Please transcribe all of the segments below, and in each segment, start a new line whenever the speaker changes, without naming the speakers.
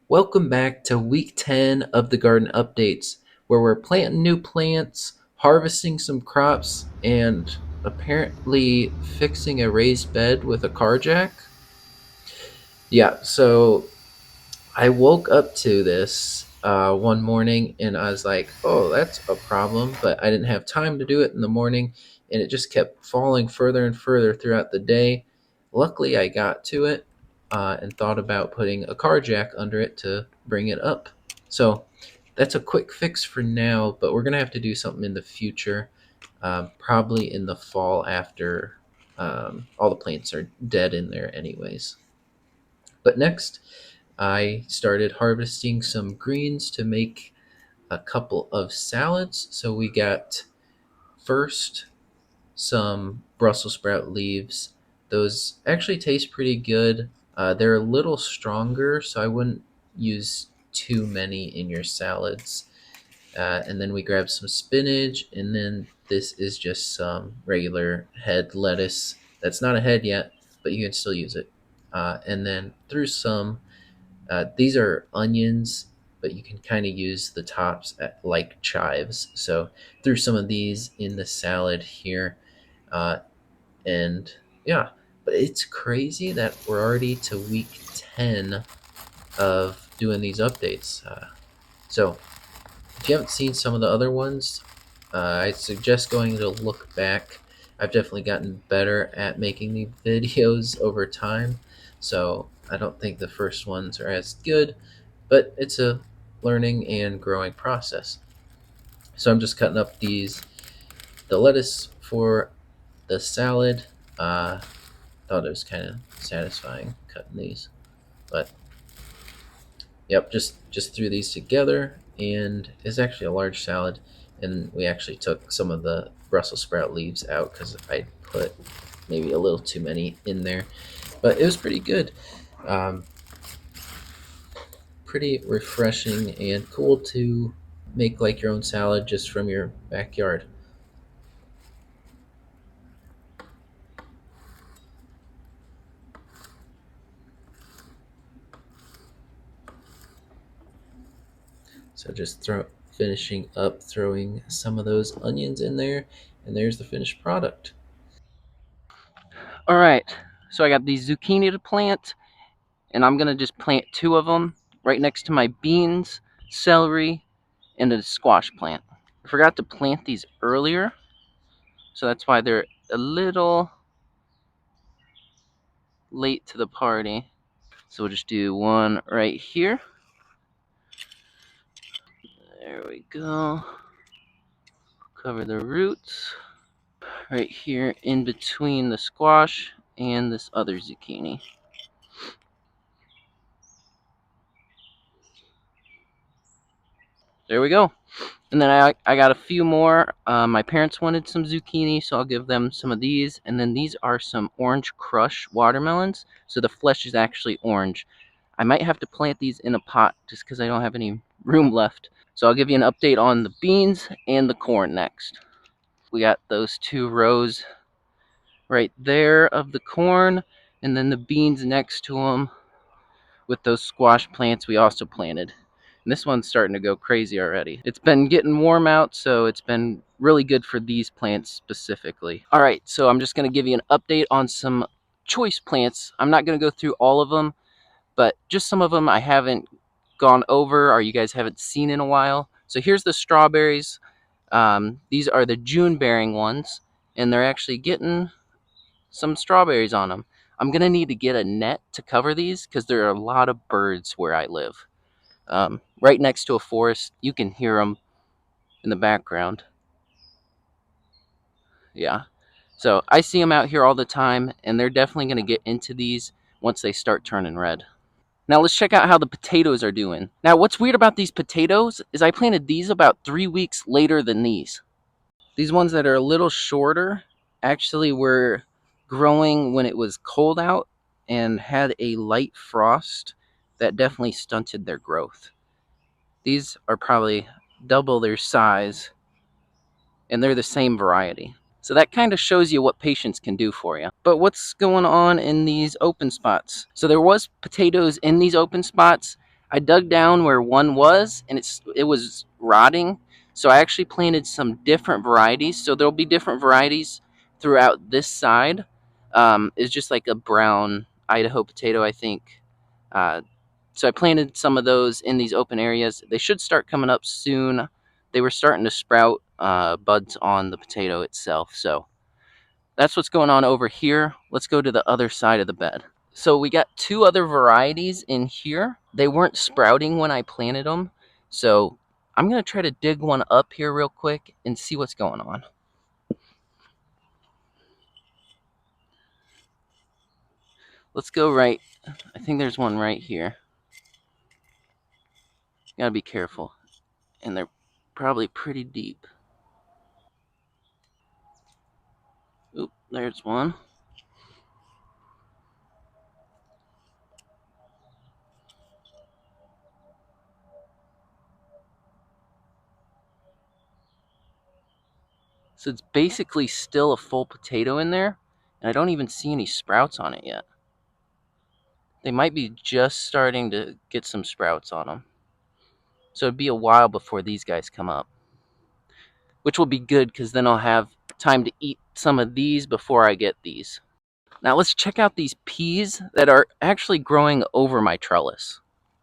Welcome back to week 10 of the garden updates, where we're planting new plants, harvesting some crops, and apparently fixing a raised bed with a car jack. Yeah, so I woke up to this one morning and I was like, oh, that's a problem, but I didn't have time to do it in the morning, and it just kept falling further and further throughout the day. Luckily, I got to it and thought about putting a car jack under it to bring it up. So that's a quick fix for now, but we're going to have to do something in the future, probably in the fall after all the plants are dead in there, anyways. But next, I started harvesting some greens to make a couple of salads. So we got first some Brussels sprout leaves. Those actually taste pretty good. They're a little stronger, so I wouldn't use too many in your salads. And then we grabbed some spinach, and then this is just some regular head lettuce. That's not a head yet, but you can still use it. And then threw some these are onions, but you can kind of use the tops like chives. So threw some of these in the salad here, uh, and yeah. But it's crazy that we're already to week 10 of doing these updates. So if you haven't seen some of the other ones, I suggest going to look back. I've definitely gotten better at making the videos over time, so I don't think the first ones are as good, but it's a learning and growing process. So I'm just cutting up the lettuce for the salad. Thought it was kind of satisfying cutting these, but yep, just threw these together, and it's actually a large salad. And we actually took some of the Brussels sprout leaves out because I put maybe a little too many in there, but it was pretty good. Um, Pretty refreshing and cool to make like your own salad just from your backyard. So just finishing up throwing some of those onions in there, and there's the finished product.
All right, so I got these zucchini to plant, and I'm gonna just plant two of them right next to my beans, celery, and a squash plant. I forgot to plant these earlier, so that's why they're a little late to the party. So we'll just do one right here. There we go. Cover the roots right here in between the squash and this other zucchini. There we go. And then I got a few more. My parents wanted some zucchini, so I'll give them some of these. And then these are some orange crush watermelons. So the flesh is actually orange. I might have to plant these in a pot just because I don't have any room left. So I'll give you an update on the beans and the corn next. We got those two rows right there of the corn, and then the beans next to them with those squash plants we also planted. And this one's starting to go crazy already. It's been getting warm out, so it's been really good for these plants specifically. All right, so I'm just going to give you an update on some choice plants. I'm not going to go through all of them, but just some of them I haven't gone over or you guys haven't seen in a while. So here's the strawberries. These are the June bearing ones, and they're actually getting some strawberries on them. I'm gonna need to get a net to cover these because there are a lot of birds where I live. Right next to a forest, you can hear them in the background. Yeah. So I see them out here all the time, and they're definitely gonna get into these once they start turning red. Now let's check out how the potatoes are doing. Now what's weird about these potatoes is I planted these about 3 weeks later than these. These ones that are a little shorter actually were growing when it was cold out and had a light frost that definitely stunted their growth. These are probably double their size and they're the same variety. So that kind of shows you what patience can do for you. But what's going on in these open spots? So there was potatoes in these open spots. I dug down where one was, and it was rotting. So I actually planted some different varieties. So there'll be different varieties throughout this side. It's just like a brown Idaho potato, I think. Uh, so I planted some of those in these open areas. They should start coming up soon. They were starting to sprout buds on the potato itself. So that's what's going on over here. Let's go to the other side of the bed. So we got two other varieties in here. They weren't sprouting when I planted them. So I'm going to try to dig one up here real quick and see what's going on. Let's go right. I think there's one right here. Gotta be careful. And they're probably pretty deep. Oop, there's one. So it's basically still a full potato in there. And I don't even see any sprouts on it yet. They might be just starting to get some sprouts on them. So it'd be a while before these guys come up, which will be good because then I'll have time to eat some of these before I get these. Now let's check out these peas that are actually growing over my trellis.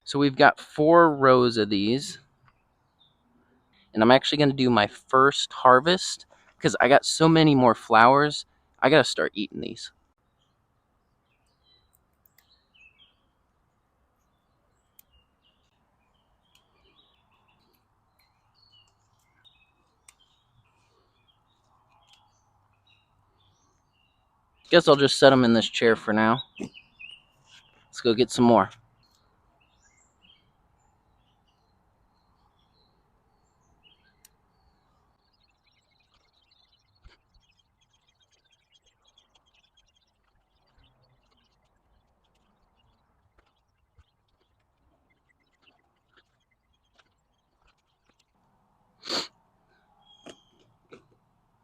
So we've got 4 rows of these, and I'm actually going to do my first harvest because I got so many more flowers. I got to start eating these. Guess I'll just set them in this chair for now. Let's go get some more.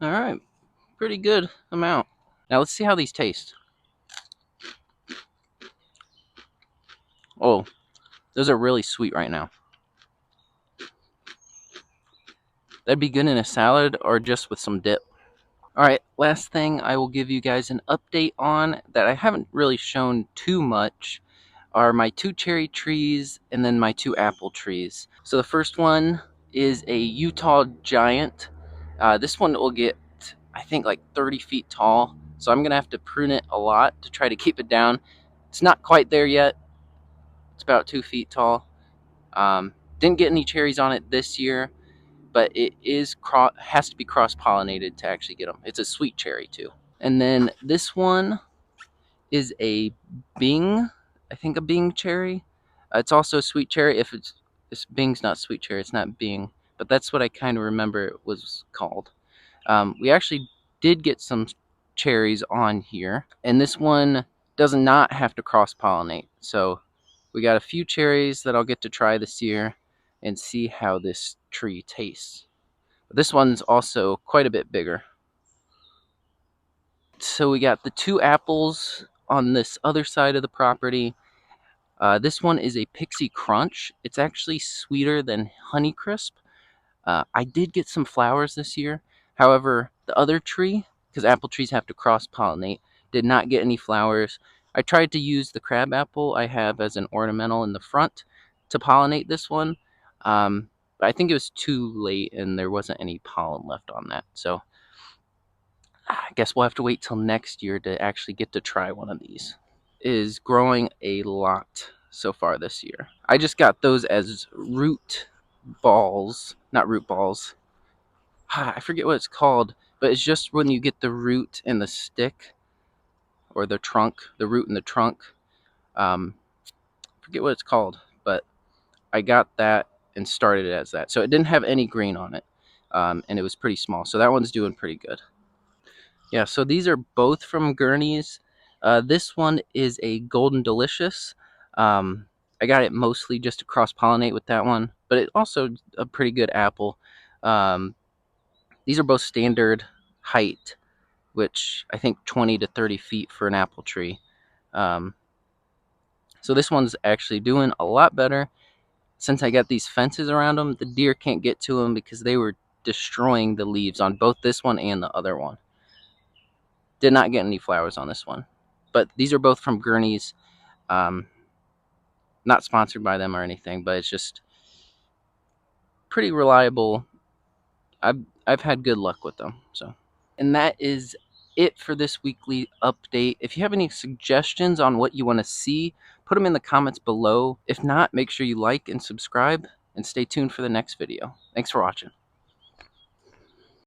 All right, pretty good amount. Now let's see how these taste. Oh, those are really sweet right now. That'd be good in a salad or just with some dip. All right, last thing I will give you guys an update on that I haven't really shown too much are my 2 cherry trees and then my 2 apple trees. So the first one is a Utah giant. This one will get, I think, like 30 feet tall. So I'm going to have to prune it a lot to try to keep it down. It's not quite there yet. It's about 2 feet tall. Didn't get any cherries on it this year, but it has to be cross pollinated to actually get them. It's a sweet cherry too. And then this one is a Bing, I think a Bing cherry. It's also a sweet cherry. If it's Bing's not sweet cherry, it's not Bing, but that's what I kind of remember it was called. We actually did get some cherries on here, and this one does not have to cross pollinate. So we got a few cherries that I'll get to try this year and see how this tree tastes. But this one's also quite a bit bigger. So we got the 2 apples on this other side of the property. This one is a Pixie Crunch. It's actually sweeter than Honeycrisp. I did get some flowers this year. However, the other tree, because apple trees have to cross pollinate, did not get any flowers. I tried to use the crab apple I have as an ornamental in the front to pollinate this one. But I think it was too late and there wasn't any pollen left on that. So I guess we'll have to wait till next year to actually get to try one of these. Is growing a lot so far this year. I just got those as root balls, not root balls. I forget what it's called, but it's just when you get the root and the stick or the trunk, the root and the trunk. I forget what it's called, but I got that and started it as that. So it didn't have any green on it, and it was pretty small. So that one's doing pretty good. Yeah, so these are both from Gurney's. This one is a Golden Delicious. I got it mostly just to cross pollinate with that one, but it also a pretty good apple. Um, these are both standard height, which I think 20 to 30 feet for an apple tree. Um, so this one's actually doing a lot better. Since I got these fences around them, the deer can't get to them because they were destroying the leaves on both this one and the other one. Did not get any flowers on this one. But these are both from Gurney's. Um, not sponsored by them or anything, but it's just pretty reliable. I've had good luck with them. So, and that is it for this weekly update. If you have any suggestions on what you want to see, put them in the comments below. If not, make sure you like and subscribe and stay tuned for the next video. Thanks for watching.